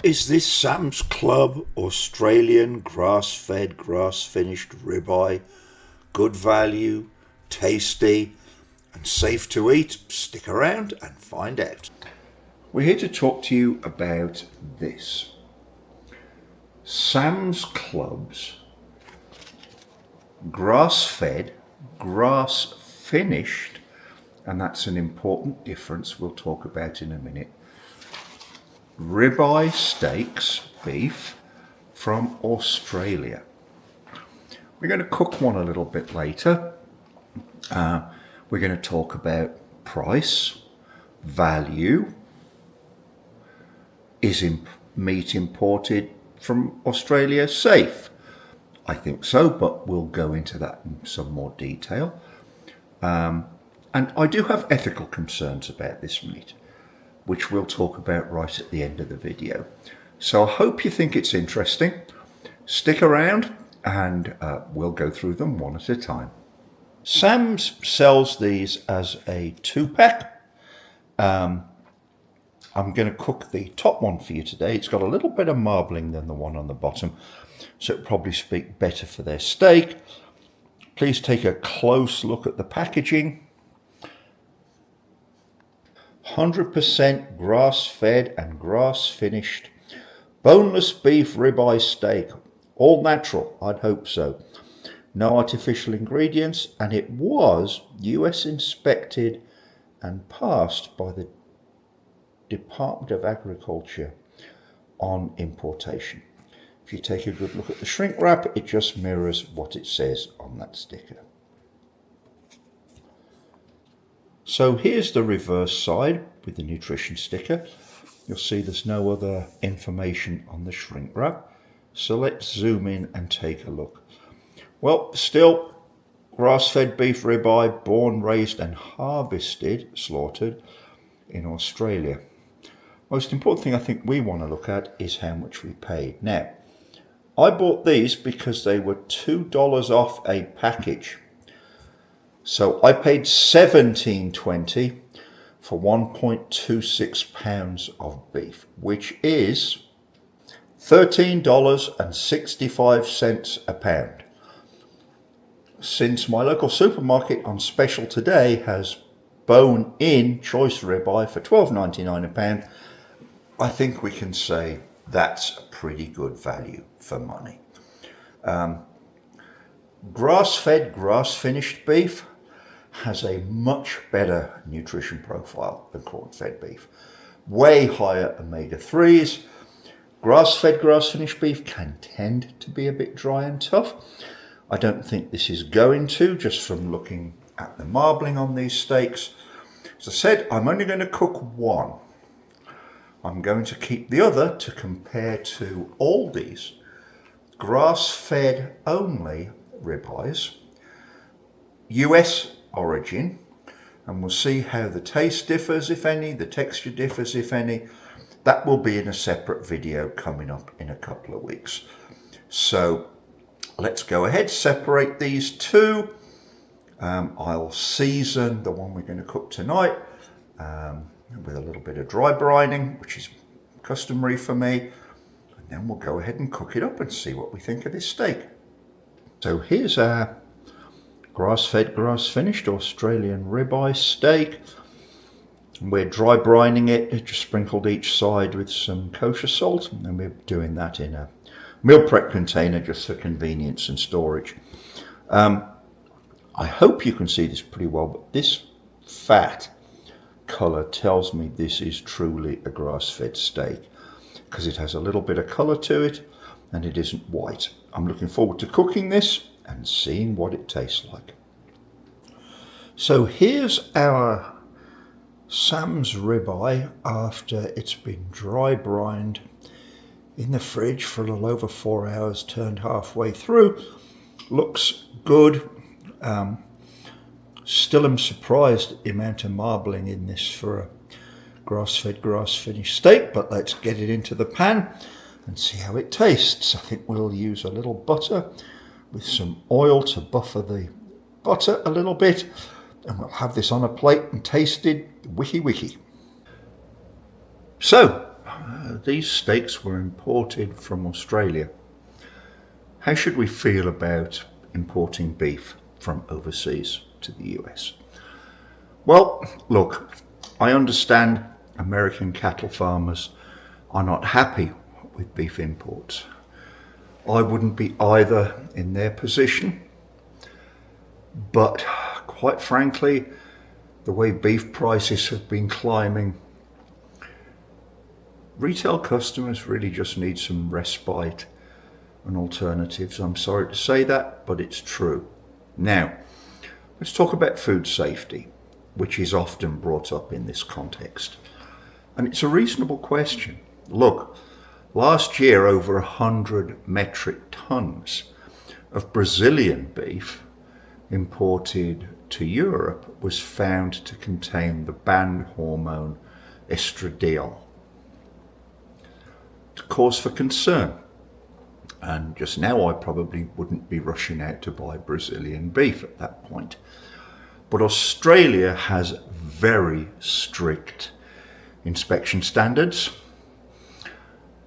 Is this Sam's Club Australian grass-fed, grass-finished ribeye good value, tasty, and safe to eat? Stick around and find out. We're here to talk to you about this. Sam's Club's grass-fed, grass-finished, and that's an important difference we'll talk about in a minute, ribeye steaks, beef from Australia. We're going to cook one a little bit later. We're going to talk about price, value. Is meat imported from Australia safe? I think so, but we'll go into that in some more detail. And I do have ethical concerns about this meat, which we'll talk about right at the end of the video. So I hope you think it's interesting. Stick around and we'll go through them one at a time. Sam's sells these as a 2-pack. I'm going to cook the top one for you today. It's got a little bit of marbling than the one on the bottom, so it'll probably speak better for their steak. Please take a close look at the packaging. 100% grass-fed and grass-finished boneless beef ribeye steak. All natural, I'd hope so. No artificial ingredients, and it was US inspected and passed by the Department of Agriculture on importation. If you take a good look at the shrink wrap, it just mirrors what it says on that sticker. So here's the reverse side with the nutrition sticker. You'll see there's no other information on the shrink wrap. So let's zoom in and take a look. Well, still grass-fed beef ribeye, born, raised and harvested, slaughtered in Australia. Most important thing I think we want to look at is how much we paid. Now, I bought these because they were $2 off a package. So I paid $17.20 for 1.26 pounds of beef, which is $13.65 a pound. Since my local supermarket on special today has bone-in choice ribeye for $12.99 a pound, I think we can say that's a pretty good value for money. Grass-fed, grass-finished beef has a much better nutrition profile than corn-fed beef. Way higher omega-3s. Grass-fed, grass-finished beef can tend to be a bit dry and tough. I don't think this is going to, just from looking at the marbling on these steaks. As I said, I'm only going to cook one. I'm going to keep the other to compare to all these grass-fed only ribeyes, US origin, and we'll see how the taste differs, if any, the texture differs, if any. That will be in a separate video coming up in a couple of weeks. So let's go ahead, separate these two. I'll season the one we're going to cook tonight with a little bit of dry brining, which is customary for me. And then we'll go ahead and cook it up and see what we think of this steak. So here's our grass-fed, grass-finished Australian ribeye steak. We're dry brining it, just sprinkled each side with some kosher salt, and we're doing that in a meal prep container just for convenience and storage. I hope you can see this pretty well, but this fat colour tells me this is truly a grass-fed steak because it has a little bit of colour to it and it isn't white. I'm looking forward to cooking this and seeing what it tastes like. So here's our Sam's ribeye after it's been dry brined in the fridge for a little over 4 hours, turned halfway through. Looks good. Still am surprised at the amount of marbling in this for a grass-fed, grass-finished steak, but let's get it into the pan and see how it tastes. I think we'll use a little butter with some oil to buffer the butter a little bit, and we'll have this on a plate and tasted wiki. So, these steaks were imported from Australia. How should we feel about importing beef from overseas to the US? Well, look, I understand American cattle farmers are not happy with beef imports. I wouldn't be either in their position, but quite frankly, the way beef prices have been climbing, retail customers really just need some respite and alternatives. I'm sorry to say that, but it's true. Now, let's talk about food safety, which is often brought up in this context. And it's a reasonable question. Look, last year over 100 metric tons of Brazilian beef imported to Europe was found to contain the banned hormone estradiol. It's a cause for concern. And just now I probably wouldn't be rushing out to buy Brazilian beef at that point. But Australia has very strict inspection standards,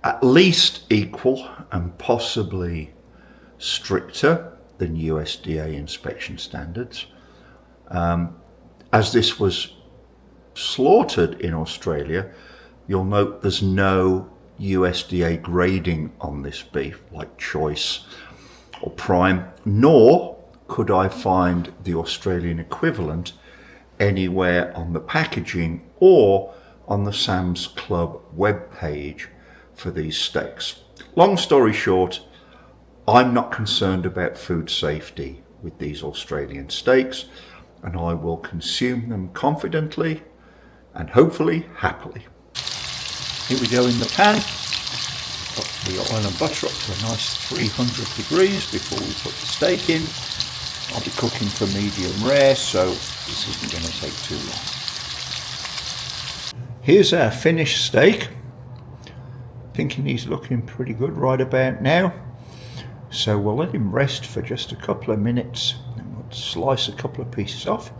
at least equal and possibly stricter than USDA inspection standards. As this was slaughtered in Australia, you'll note there's no USDA grading on this beef, like choice or prime, nor could I find the Australian equivalent anywhere on the packaging or on the Sam's Club webpage for these steaks. Long story short, I'm not concerned about food safety with these Australian steaks, and I will consume them confidently and hopefully happily. Here we go in the pan. Got the oil and butter up to a nice 300 degrees before we put the steak in. I'll be cooking for medium rare, so this isn't going to take too long. Here's our finished steak. Thinking he's looking pretty good right about now. So we'll let him rest for just a couple of minutes and we'll slice a couple of pieces off,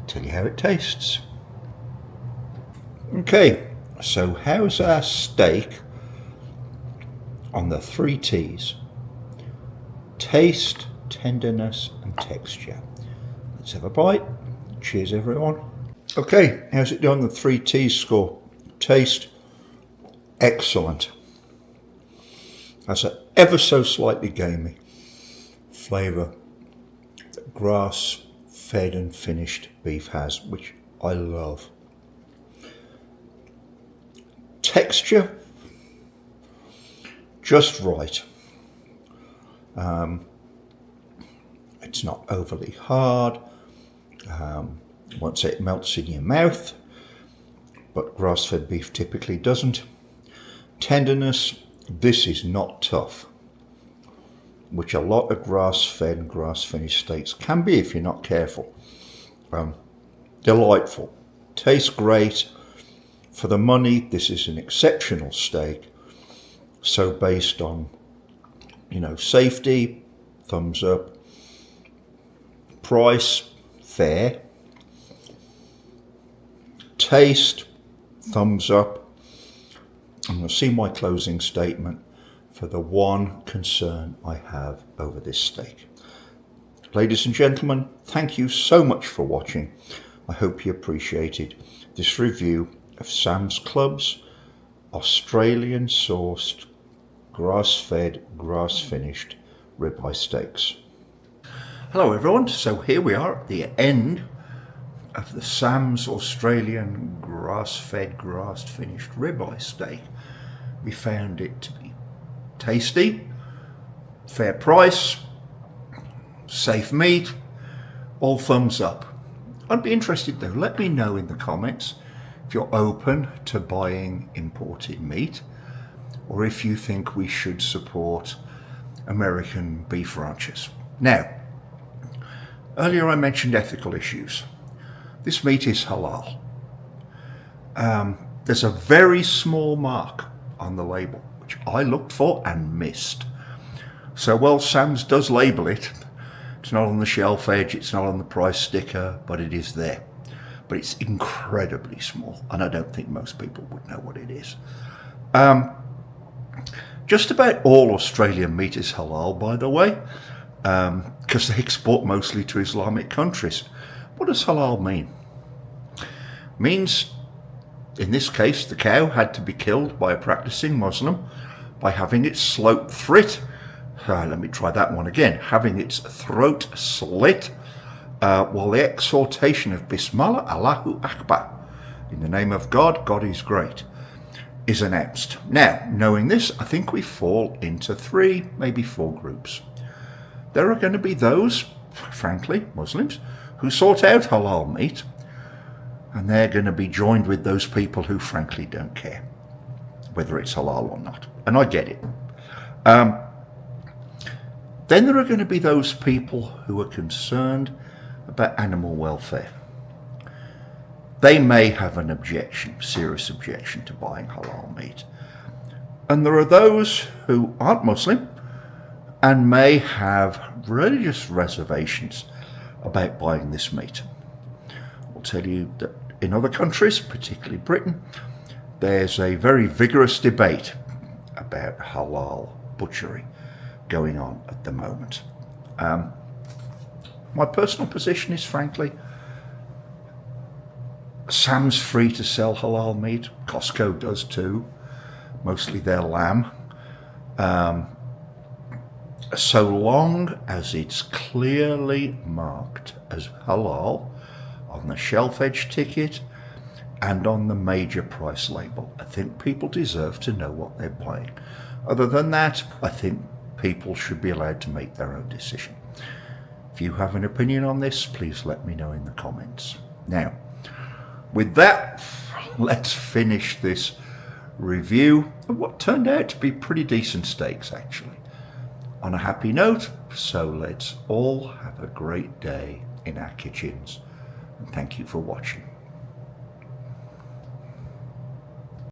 tell you how it tastes. Okay, so how's our steak on the 3 T's? Taste, tenderness and texture. Let's have a bite. Cheers everyone. Okay, how's it done on the 3 T's score? Taste, excellent. That's an ever so slightly gamey flavour that grass-fed and finished beef has, which I love. Texture, just right. It's not overly hard. Once it melts in your mouth, but grass-fed beef typically doesn't. Tenderness, this is not tough, which a lot of grass-fed, grass-finished steaks can be if you're not careful. Delightful. Tastes great. For the money, this is an exceptional steak. So based on, safety, thumbs up. Price, fair. Taste, thumbs up. And you'll see my closing statement for the one concern I have over this steak. Ladies and gentlemen, thank you so much for watching. I hope you appreciated this review of Sam's Club's Australian sourced, grass-fed, grass-finished ribeye steaks. Hello everyone, so here we are at the end of the Sam's Australian grass-fed, grass-finished ribeye steak. We found it to be tasty, fair price, safe meat, all thumbs up. I'd be interested though, let me know in the comments if you're open to buying imported meat or if you think we should support American beef ranchers. Now, earlier I mentioned ethical issues. This meat is halal. There's a very small mark on the label, which I looked for and missed. So while Sam's does label it, it's not on the shelf edge, it's not on the price sticker, but it is there. But it's incredibly small, and I don't think most people would know what it is. Just about all Australian meat is halal, by the way, because they export mostly to Islamic countries. What does halal mean? Means, in this case, the cow had to be killed by a practicing Muslim by having its throat having its throat slit while the exhortation of Bismillah, Allahu Akbar, in the name of God, God is great, is announced. Now, knowing this, I think we fall into 3, maybe 4 groups. There are going to be those, frankly, Muslims, who sort out halal meat, and they're going to be joined with those people who frankly don't care whether it's halal or not. And I get it. Then there are going to be those people who are concerned about animal welfare. They may have an objection, serious objection to buying halal meat. And there are those who aren't Muslim and may have religious reservations about buying this meat. I'll tell you that in other countries, particularly Britain, there's a very vigorous debate about halal butchery going on at the moment. My personal position is, frankly, Sam's free to sell halal meat. Costco does too, mostly their lamb. So long as it's clearly marked as halal on the shelf edge ticket and on the major price label, I think people deserve to know what they're buying. Other than that, I think people should be allowed to make their own decision. If you have an opinion on this, please let me know in the comments. Now, with that, let's finish this review of what turned out to be pretty decent steaks, actually. On a happy note, so let's all have a great day in our kitchens. And thank you for watching.